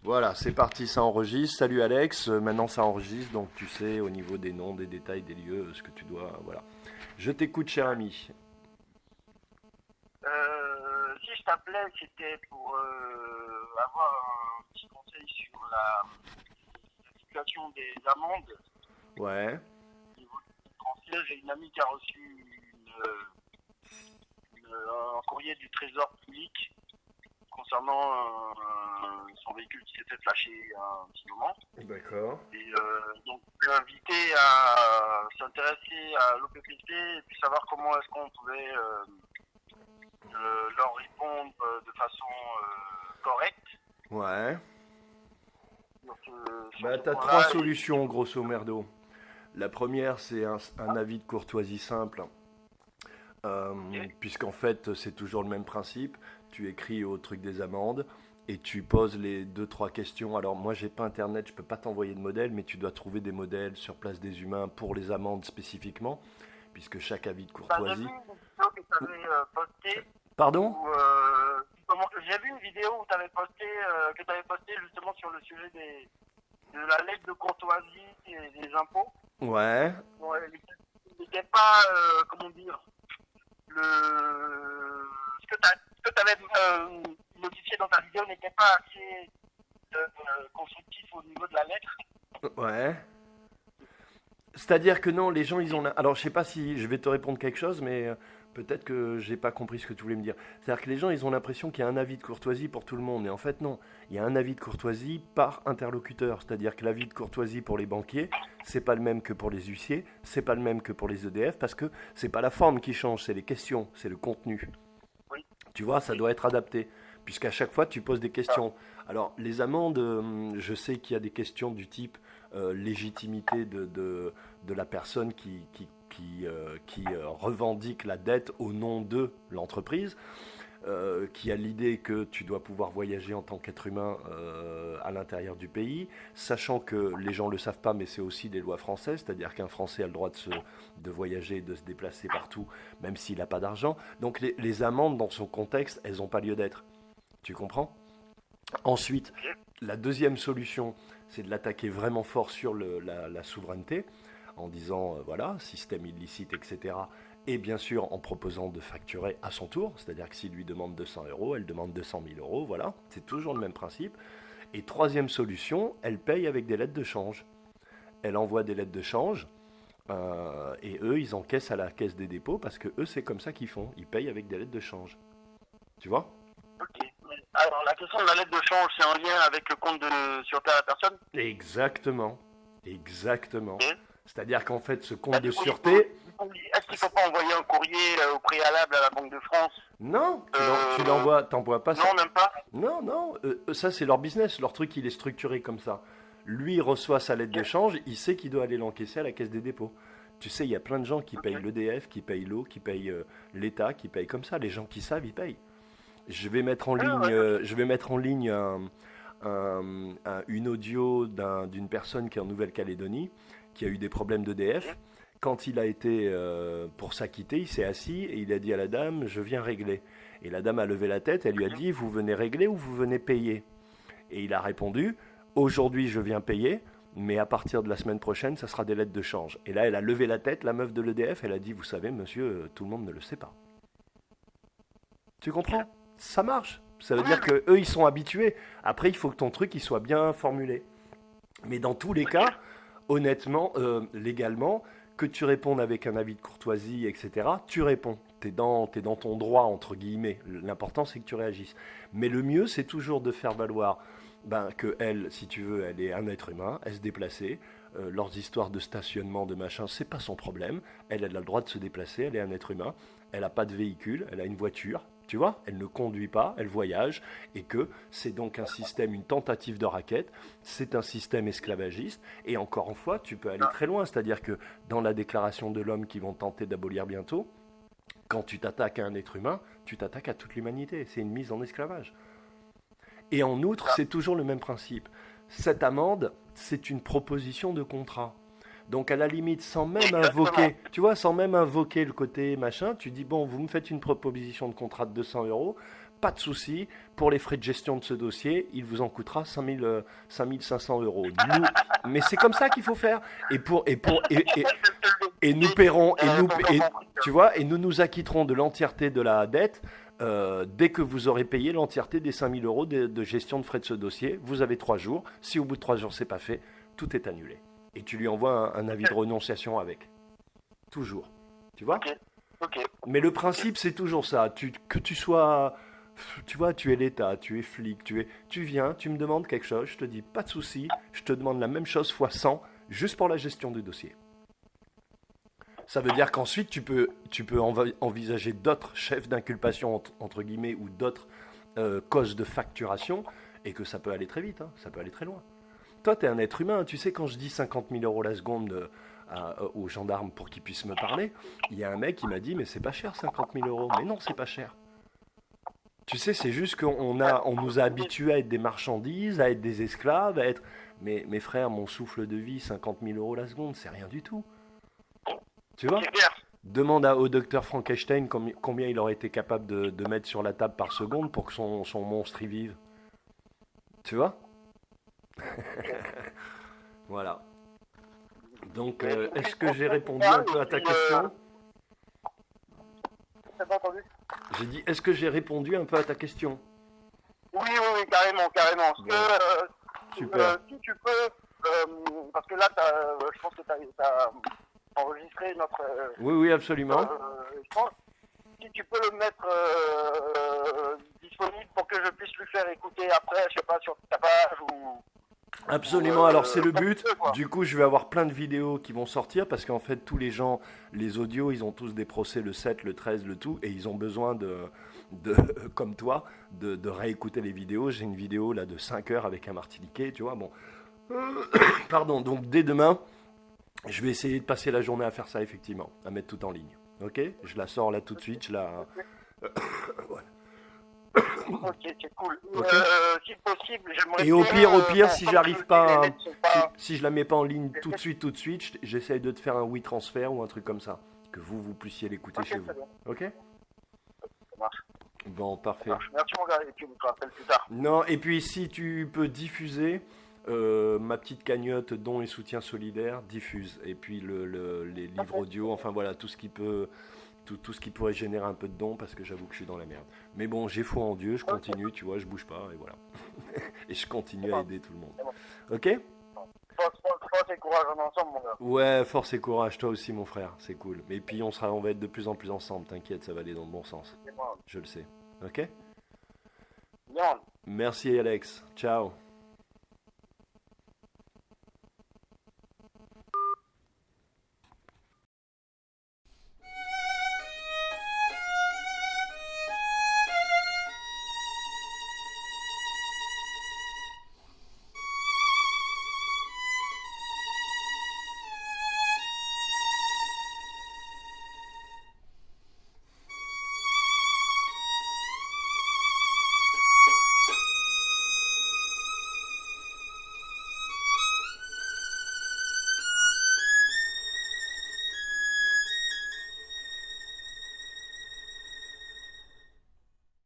Voilà, c'est parti, ça enregistre. Salut Alex, maintenant ça enregistre, donc tu sais au niveau des noms, des détails, des lieux, ce que tu dois. Voilà. Je t'écoute, cher ami. Si je t'appelais, c'était pour avoir un petit conseil sur la situation des amendes Ouais, au niveau français. J'ai une amie qui a reçu un courrier du Trésor public concernant son véhicule qui s'était flashé il y a un petit moment. d'accord. Et donc, je l'ai invité à s'intéresser à l'OPPP et puis savoir comment est-ce qu'on pouvait leur répondre de façon correcte Ouais. sur Bah, ce t'as trois point-là. solutions, grosso merdo. La première, c'est un avis de courtoisie simple, puisqu'en fait, c'est toujours le même principe. Tu écris au truc des amendes et tu poses les deux, trois questions. Alors, moi, j'ai pas internet, je peux pas t'envoyer de modèle, mais tu dois trouver des modèles sur place des humains pour les amendes spécifiquement, puisque chaque avis de J'ai vu courtoisie. une vidéo que tu avais postée Pardon? où j'ai vu une vidéo où tu avais posté que tu avais posté justement sur le sujet de la lettre de courtoisie et des impôts. Ouais. Bon, elle n'était pas comment dire ce que tu avais modifié dans ta vidéo n'était pas assez constructif au niveau de la lettre. Ouais. C'est-à-dire que non, les gens, ils ont. Alors, je sais pas si je vais te répondre quelque chose, mais peut-être que j'ai pas compris ce que tu voulais me dire. C'est-à-dire que les gens, ils ont l'impression qu'il y a un avis de courtoisie pour tout le monde, et en fait, non. Il y a un avis de courtoisie par interlocuteur. C'est-à-dire que l'avis de courtoisie pour les banquiers, c'est pas le même que pour les huissiers, c'est pas le même que pour les EDF, parce que c'est pas la forme qui change, c'est les questions, c'est le contenu. Oui. Tu vois, ça doit être adapté, puisqu'à chaque fois, tu poses des questions. Alors, les amendes, je sais qu'il y a des questions du type légitimité de la personne qui revendique la dette au nom de l'entreprise, qui a l'idée que tu dois pouvoir voyager en tant qu'être humain à l'intérieur du pays, sachant que les gens ne le savent pas, mais c'est aussi des lois françaises, c'est-à-dire qu'un Français a le droit de voyager, de se déplacer partout, même s'il n'a pas d'argent. Donc les amendes, dans son contexte, elles n'ont pas lieu d'être. Tu comprends? Ensuite, la deuxième solution, c'est de l'attaquer vraiment fort sur la souveraineté, en disant, voilà, système illicite, etc. Et bien sûr, en proposant de facturer à son tour, c'est-à-dire que s'il lui demande 200 euros, elle demande 200 000 euros, voilà, c'est toujours le même principe. Et troisième solution, elle paye avec des lettres de change. Elle envoie des lettres de change, et eux, ils encaissent à la caisse des dépôts, parce que eux, c'est comme ça qu'ils font, ils payent avec des lettres de change. Tu vois? Ok. Alors la question de la lettre de change, c'est en lien avec le compte de sûreté à la personne. Exactement. Exactement. Ok. C'est-à-dire qu'en fait, ce Bah, compte de du coup, sûreté, est-ce qu'il ne faut pas envoyer un courrier au préalable à la Banque de France? non, tu euh, l'envoies, t'envoies pas ça. Non, même pas. Non, non, ça c'est leur business, leur truc il est structuré comme ça. Lui il reçoit sa lettre de change, il sait qu'il doit aller l'encaisser à la caisse des dépôts. Tu sais, il y a plein de gens qui payent l'EDF, qui payent l'eau, qui payent l'État, qui payent comme ça. Les gens qui savent, ils payent. Ah, ouais, Je vais mettre en ligne une audio d'une personne qui est en Nouvelle-Calédonie, qui a eu des problèmes d'EDF. Quand il a été pour s'acquitter, il s'est assis et il a dit à la dame, je viens régler. Et la dame a levé la tête, elle lui a dit, vous venez régler ou vous venez payer? Et il a répondu, aujourd'hui je viens payer, mais à partir de la semaine prochaine, ça sera des lettres de change. Et là, elle a levé la tête, la meuf de l'EDF, elle a dit, vous savez, monsieur, tout le monde ne le sait pas. Tu comprends? Ça marche. Ça veut dire que eux, ils sont habitués. Après, il faut que ton truc, il soit bien formulé. Mais dans tous les cas, honnêtement, légalement, que tu répondes avec un avis de courtoisie, etc., tu réponds. T'es dans ton droit, entre guillemets. L'important, c'est que tu réagisses. Mais le mieux, c'est toujours de faire valoir que elle, si tu veux, elle est un être humain, elle se déplaçait. Leurs histoires de stationnement, de machin, c'est pas son problème. Elle a le droit de se déplacer, elle est un être humain. Elle n'a pas de véhicule, elle a une voiture. Tu vois, elle ne conduit pas, elle voyage, et que c'est donc un système, une tentative de raquette, c'est un système esclavagiste, et encore une fois, tu peux aller très loin, c'est-à-dire que dans la déclaration de l'homme qu'ils vont tenter d'abolir bientôt, quand tu t'attaques à un être humain, tu t'attaques à toute l'humanité, c'est une mise en esclavage. Et en outre, c'est toujours le même principe. Cette amende, c'est une proposition de contrat. Donc à la limite, sans même invoquer, tu vois, sans même invoquer le côté machin, tu dis, bon, vous me faites une proposition de contrat de 200 euros, pas de souci, pour les frais de gestion de ce dossier, il vous en coûtera 5500 euros. Mais c'est comme ça qu'il faut faire. Et nous paierons, tu vois, et nous acquitterons de l'entièreté de la dette dès que vous aurez payé l'entièreté des 5000 euros de gestion de frais de ce dossier. Vous avez 3 jours. Si au bout de 3 jours c'est pas fait, tout est annulé. Et tu lui envoies un avis de renonciation avec. Toujours. Tu vois ? Ok. Mais le principe c'est toujours ça. Que tu sois... Tu vois, tu es l'État, tu es flic, tu viens, tu me demandes quelque chose, je te dis pas de souci, je te demande la même chose fois 100, juste pour la gestion du dossier. Ça veut dire qu'ensuite tu peux envisager d'autres chefs d'inculpation entre guillemets ou d'autres causes de facturation et que ça peut aller très vite, hein, ça peut aller très loin. Toi, tu es un être humain, tu sais, quand je dis 50 000 euros la seconde aux gendarmes pour qu'ils puissent me parler, il y a un mec qui m'a dit mais c'est pas cher 50 000 euros. Mais non, c'est pas cher. Tu sais, c'est juste qu'on nous a habitués à être des marchandises, à être des esclaves, à être... Mais mes frères, mon souffle de vie, 50 000 euros la seconde, c'est rien du tout. Tu vois ? Demande au docteur Frankenstein combien il aurait été capable de mettre sur la table par seconde pour que son monstre y vive. Tu vois ? Voilà. Donc, est-ce que j'ai répondu un peu à ta question ? T'as pas entendu ? J'ai dit, est-ce que j'ai répondu un peu à ta question ? Oui, carrément. Super. Si tu peux, parce que là, je pense que tu as enregistré notre... Oui, absolument. Je pense, si tu peux le mettre disponible pour que je puisse lui faire écouter après, je sais pas, sur ta page ou... Absolument, alors c'est le but. Du coup, je vais avoir plein de vidéos qui vont sortir parce qu'en fait, tous les gens, les audios, ils ont tous des procès le 7, le 13, le tout, et ils ont besoin comme toi, de réécouter les vidéos. J'ai une vidéo là de 5 heures avec un martiniquais, tu vois. Bon, pardon, donc dès demain, je vais essayer de passer la journée à faire ça, effectivement, à mettre tout en ligne. Ok ? Je la sors là tout de suite, voilà. Ok, c'est cool. Okay. Si possible, j'aimerais... Et au pire, si j'arrive pas, si je la mets pas en ligne tout de suite, j'essaye de te faire un WeTransfer ou un truc comme ça, que vous puissiez l'écouter chez vous. Ok ? Ça marche. Bon, parfait. Merci mon gars, et puis on te rappelle plus tard. Non, et puis si tu peux diffuser ma petite cagnotte dons et soutien solidaire, diffuse. Et puis les livres audio, enfin voilà, tout ce qui peut... Tout ce qui pourrait générer un peu de dons parce que j'avoue que je suis dans la merde. Mais bon, j'ai foi en Dieu, je continue, tu vois, je bouge pas et voilà. Et je continue à aider tout le monde. Ok ? Force et courage en ensemble, mon gars. Ouais, force et courage, toi aussi mon frère, c'est cool. Et puis on va être de plus en plus ensemble, t'inquiète, ça va aller dans le bon sens. Je le sais. Ok ? Bien. Merci Alex, ciao.